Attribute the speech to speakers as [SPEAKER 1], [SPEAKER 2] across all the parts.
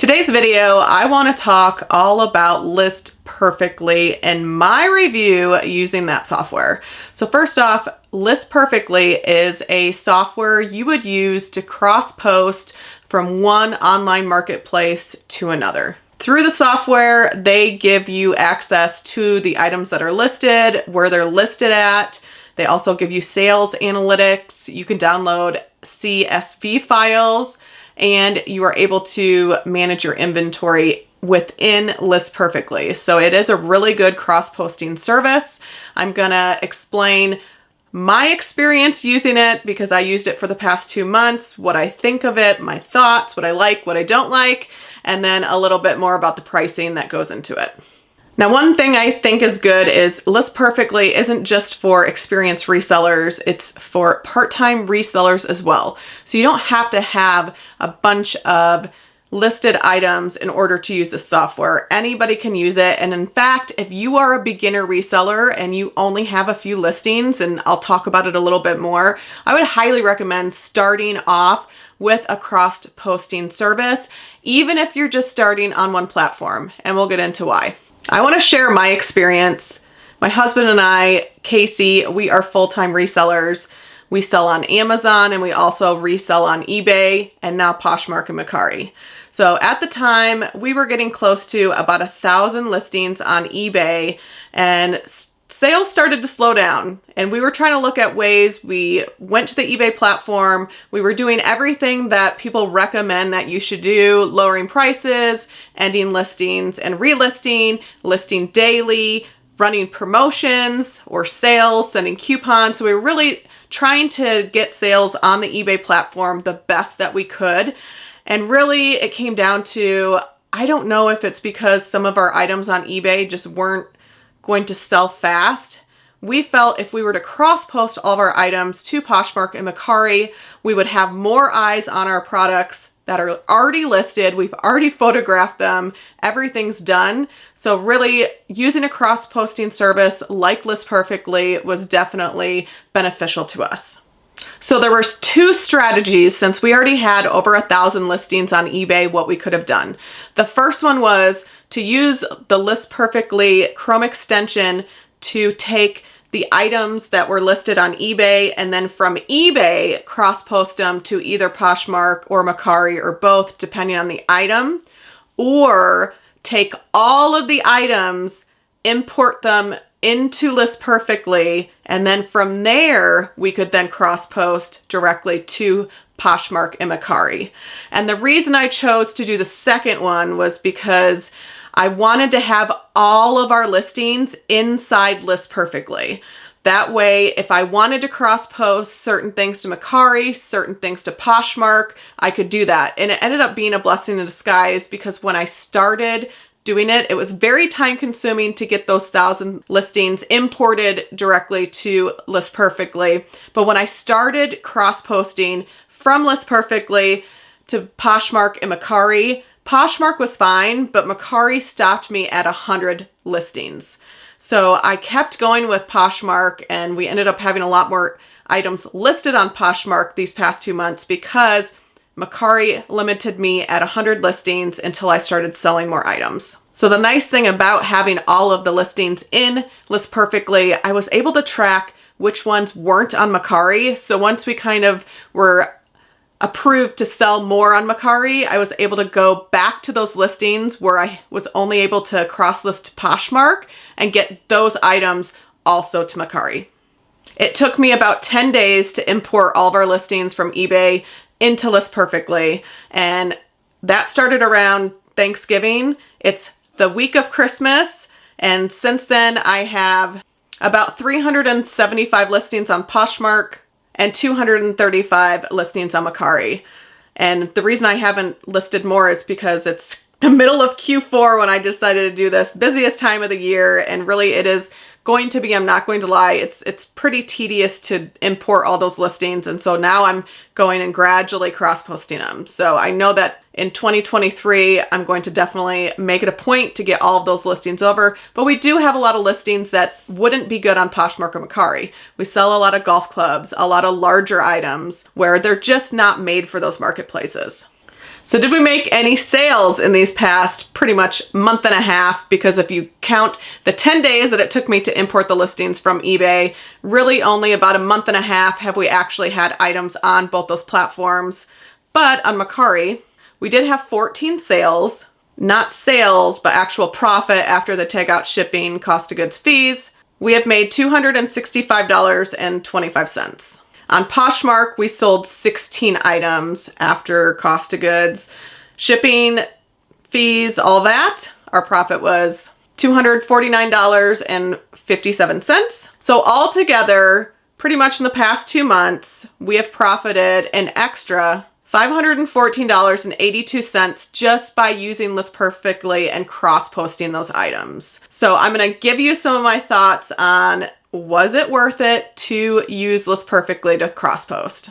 [SPEAKER 1] Today's video, I want to talk all about List Perfectly and my review using that software. So first off, List Perfectly is a software you would use to cross-post from one online marketplace to another. Through the software, they give you access to the items that are listed, where they're listed at. They also give you sales analytics. You can download CSV files, and you are able to manage your inventory within List Perfectly. So it is a really good cross-posting service. I'm gonna explain my experience using it because I used it for the past 2 months, what I think of it, my thoughts, what I like, what I don't like, and then a little bit more about the pricing that goes into it. Now, one thing I think is good is List Perfectly isn't just for experienced resellers, it's for part-time resellers as well. So you don't have to have a bunch of listed items in order to use this software. Anybody can use it. And in fact, if you are a beginner reseller and you only have a few listings, and I'll talk about it a little bit more, I would highly recommend starting off with a cross-posting service, even if you're just starting on one platform, and we'll get into why. I want to share my experience. My husband and I, Casey, we are full-time resellers. We sell on Amazon and we also resell on eBay and now Poshmark and Mercari. So at the time, we were getting close to about 1,000 listings on eBay, and sales started to slow down, and we were trying to look at ways. We went to the eBay platform. We were doing everything that people recommend that you should do, lowering prices, ending listings and relisting, listing daily, running promotions or sales, sending coupons. So we were really trying to get sales on the eBay platform the best that we could. And really it came down to, I don't know if it's because some of our items on eBay just weren't going to sell fast. We felt if we were to cross-post all of our items to Poshmark and Mercari, we would have more eyes on our products that are already listed. We've already photographed them. Everything's done. So really using a cross-posting service like List Perfectly was definitely beneficial to us. So there were 2 strategies, since we already had over 1,000 listings on eBay, what we could have done. The first one was to use the List Perfectly Chrome extension to take the items that were listed on eBay, and then from eBay cross-post them to either Poshmark or Mercari or both, depending on the item, or take all of the items, import them into List Perfectly, and then from there we could then cross-post directly to Poshmark and Mercari. And the reason I chose to do the second one was because I wanted to have all of our listings inside List Perfectly. That way, if I wanted to cross-post certain things to Mercari, certain things to Poshmark, I could do that. And it ended up being a blessing in disguise, because when I started doing it, it was very time consuming to get those 1,000 listings imported directly to List Perfectly. But when I started cross-posting from List Perfectly to Poshmark and Mercari, Poshmark was fine, but Mercari stopped me at 100 listings. So I kept going with Poshmark, and we ended up having a lot more items listed on Poshmark these past 2 months because Mercari limited me at 100 listings until I started selling more items. So the nice thing about having all of the listings in List Perfectly, I was able to track which ones weren't on Mercari. So once we kind of were approved to sell more on Mercari, I was able to go back to those listings where I was only able to cross-list Poshmark and get those items also to Mercari. It took me about 10 days to import all of our listings from eBay into List Perfectly, and that started around Thanksgiving. It's the week of Christmas, and since then I have about 375 listings on Poshmark and 235 listings on Mercari. And the reason I haven't listed more is because it's the middle of Q4 when I decided to do this, busiest time of the year, and really it is going to be, I'm not going to lie, it's pretty tedious to import all those listings, and so now I'm going and gradually cross-posting them. So I know that in 2023, I'm going to definitely make it a point to get all of those listings over, but we do have a lot of listings that wouldn't be good on Poshmark or Mercari. We sell a lot of golf clubs, a lot of larger items where they're just not made for those marketplaces. So did we make any sales in these past pretty much month and a half? Because if you count the 10 days that it took me to import the listings from eBay, really only about a month and a half have we actually had items on both those platforms. But on Mercari, we did have 14 sales, not sales, but actual profit after the takeout, shipping, cost of goods, fees. We have made $265.25. On Poshmark, we sold 16 items after cost of goods, shipping, fees, all that. Our profit was $249.57. So altogether, pretty much in the past 2 months, we have profited an extra $514.82 just by using List Perfectly and cross-posting those items. So I'm going to give you some of my thoughts on, was it worth it to use List Perfectly to cross-post?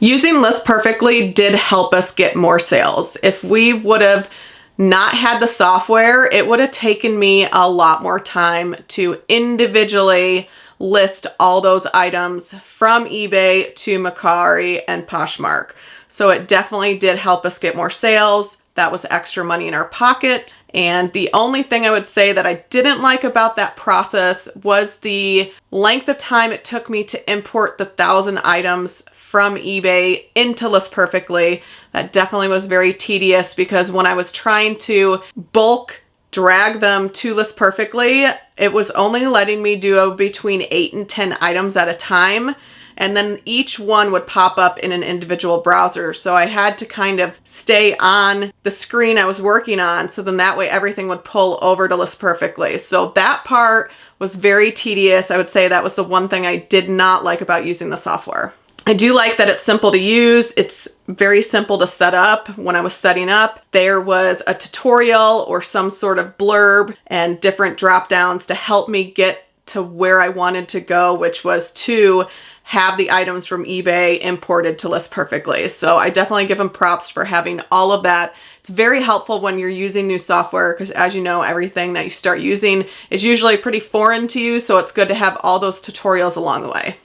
[SPEAKER 1] Using List Perfectly did help us get more sales. If we would have not had the software, it would have taken me a lot more time to individually list all those items from eBay to Mercari and Poshmark. So it definitely did help us get more sales. That was extra money in our pocket. And the only thing I would say that I didn't like about that process was the length of time it took me to import the 1,000 items from eBay into List Perfectly. That definitely was very tedious because when I was trying to bulk drag them to List Perfectly, it was only letting me do between 8 and 10 items at a time. And then each one would pop up in an individual browser. So I had to kind of stay on the screen I was working on. So then that way everything would pull over to List Perfectly. So that part was very tedious. I would say that was the one thing I did not like about using the software. I do like that it's simple to use. It's very simple to set up. When I was setting up, there was a tutorial or some sort of blurb and different drop downs to help me get to where I wanted to go, which was to have the items from eBay imported to List Perfectly. So I definitely give them props for having all of that. It's very helpful when you're using new software because, as you know, everything that you start using is usually pretty foreign to you. So it's good to have all those tutorials along the way.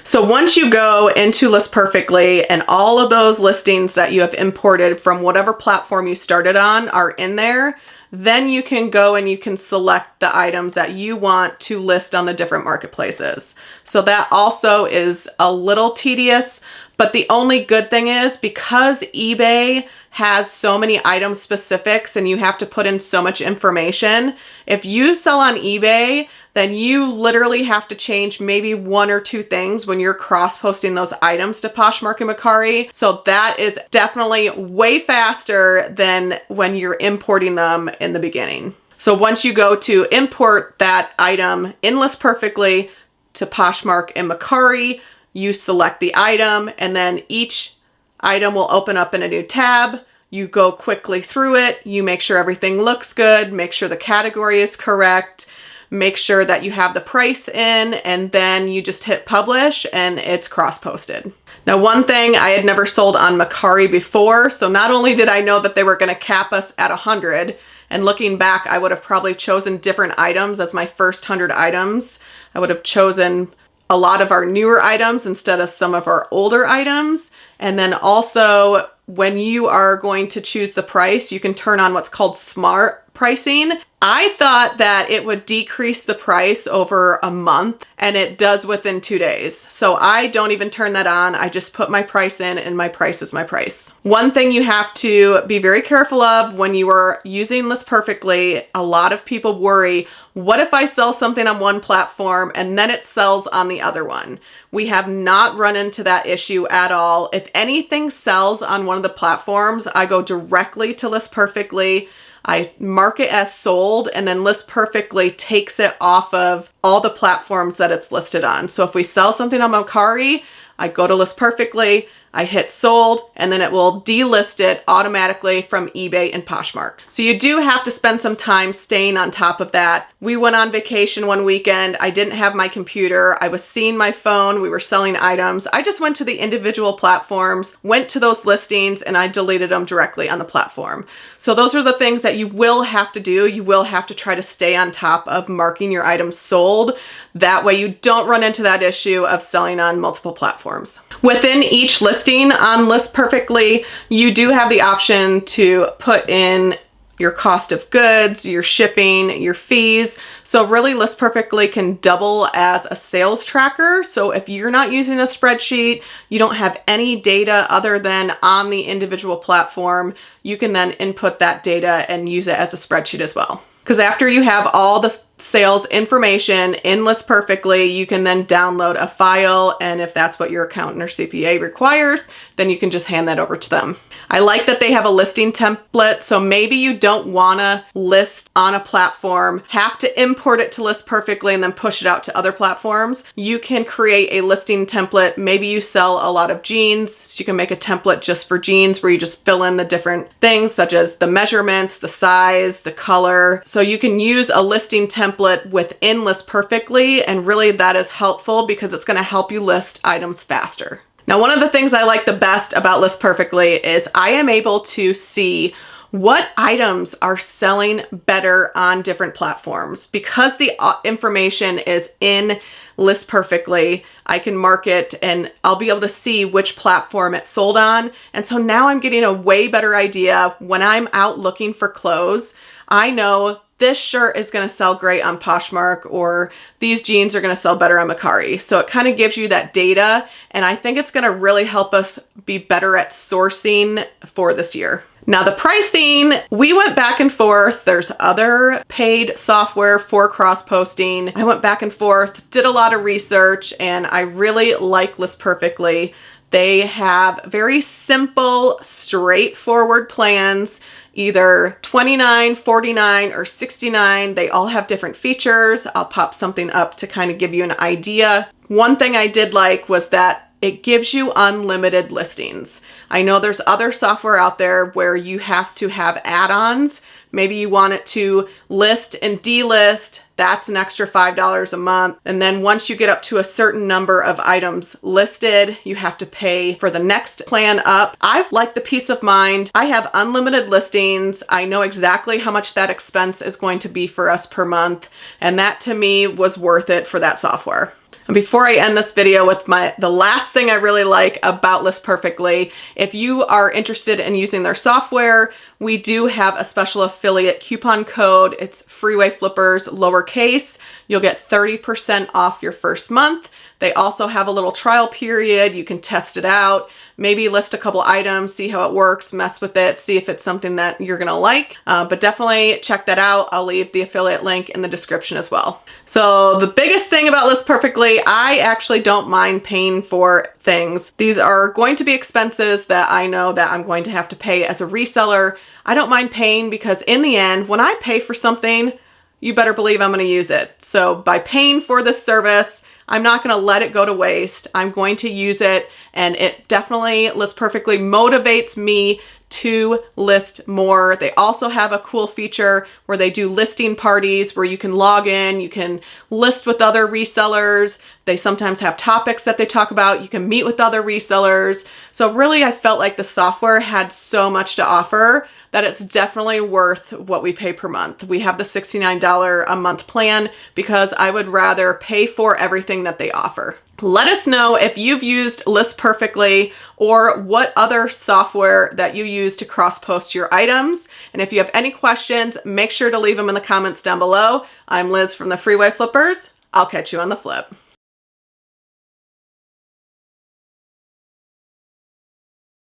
[SPEAKER 1] So once you go into List Perfectly and all of those listings that you have imported from whatever platform you started on are in there, then you can go and you can select the items that you want to list on the different marketplaces. So that also is a little tedious, but the only good thing is because eBay has so many item specifics and you have to put in so much information, if you sell on eBay, then you literally have to change maybe 1 or 2 things when you're cross-posting those items to Poshmark and Mercari. So that is definitely way faster than when you're importing them in the beginning. So once you go to import that item in List Perfectly to Poshmark and Mercari, you select the item and then each item will open up in a new tab. You go quickly through it. You make sure everything looks good, make sure the category is correct, make sure that you have the price in, and then you just hit publish and it's cross-posted. Now, one thing, I had never sold on Mercari before, so not only did I know that they were going to cap us at 100, and looking back, I would have probably chosen different items as my first 100 items. I would have chosen a lot of our newer items instead of some of our older items. And then also, when you are going to choose the price, you can turn on what's called smart pricing. I thought that it would decrease the price over a month, and it does within 2 days. So I don't even turn that on. I just put my price in, and my price is my price. One thing you have to be very careful of when you are using List Perfectly, a lot of people worry, what if I sell something on one platform and then it sells on the other one? We have not run into that issue at all. If anything sells on one of the platforms, I go directly to List Perfectly. I mark it as sold, and then List Perfectly takes it off of all the platforms that it's listed on. So if we sell something on Mercari, I go to List Perfectly, I hit sold, and then it will delist it automatically from eBay and Poshmark. So you do have to spend some time staying on top of that. We went on vacation one weekend. I didn't have my computer. I was seeing my phone. We were selling items. I just went to the individual platforms, went to those listings, and I deleted them directly on the platform. So those are the things that you will have to do. You will have to try to stay on top of marking your items sold. That way you don't run into that issue of selling on multiple platforms. Within each listing, listing on List Perfectly, you do have the option to put in your cost of goods, your shipping, your fees. So really List Perfectly can double as a sales tracker. So if you're not using a spreadsheet, you don't have any data other than on the individual platform, you can then input that data and use it as a spreadsheet as well. Because after you have all the sales information in List Perfectly, you can then download a file, and if that's what your accountant or CPA requires, then you can just hand that over to them. I like that they have a listing template, so maybe you don't want to list on a platform, have to import it to List Perfectly and then push it out to other platforms. You can create a listing template. Maybe you sell a lot of jeans, so you can make a template just for jeans where you just fill in the different things such as the measurements, the size, the color. So you can use a listing template within List Perfectly, and really that is helpful because it's going to help you list items faster. Now, one of the things I like the best about List Perfectly is I am able to see what items are selling better on different platforms. Because the information is in List Perfectly, I can mark it and I'll be able to see which platform it's sold on. And so now I'm getting a way better idea when I'm out looking for clothes. I know this shirt is going to sell great on Poshmark, or these jeans are going to sell better on Mercari. So it kind of gives you that data, and I think it's going to really help us be better at sourcing for this year. Now the pricing, we went back and forth. There's other paid software for cross-posting. I went back and forth, did a lot of research, and I really like List Perfectly. They have very simple, straightforward plans, either $29, $49, or $69. They all have different features. I'll pop something up to kind of give you an idea. One thing I did like was that it gives you unlimited listings. I know there's other software out there where you have to have add-ons. Maybe you want it to list and delist. That's an extra $5 a month. And then once you get up to a certain number of items listed, you have to pay for the next plan up. I like the peace of mind. I have unlimited listings. I know exactly how much that expense is going to be for us per month. And that to me was worth it for that software. And before I end this video with the last thing I really like about List Perfectly, if you are interested in using their software, we do have a special affiliate coupon code. It's Freeway Flippers lowercase. You'll get 30% off your first month. They also have a little trial period. You can test it out, maybe list a couple items, see how it works, mess with it, see if it's something that you're gonna like. But definitely check that out. I'll leave the affiliate link in the description as well. So the biggest thing about List Perfectly, I actually don't mind paying for things. These are going to be expenses that I know that I'm going to have to pay as a reseller. I don't mind paying because in the end, when I pay for something, you better believe I'm going to use it. So by paying for this service, I'm not going to let it go to waste. I'm going to use it, and it definitely, List Perfectly, motivates me to list more. They also have a cool feature where they do listing parties where you can log in, you can list with other resellers. They sometimes have topics that they talk about. You can meet with other resellers. So really, I felt like the software had so much to offer that it's definitely worth what we pay per month. We have the $69 a month plan because I would rather pay for everything that they offer. Let us know if you've used List Perfectly or what other software that you use to cross-post your items. And if you have any questions, make sure to leave them in the comments down below. I'm Liz from the Freeway Flippers. I'll catch you on the flip.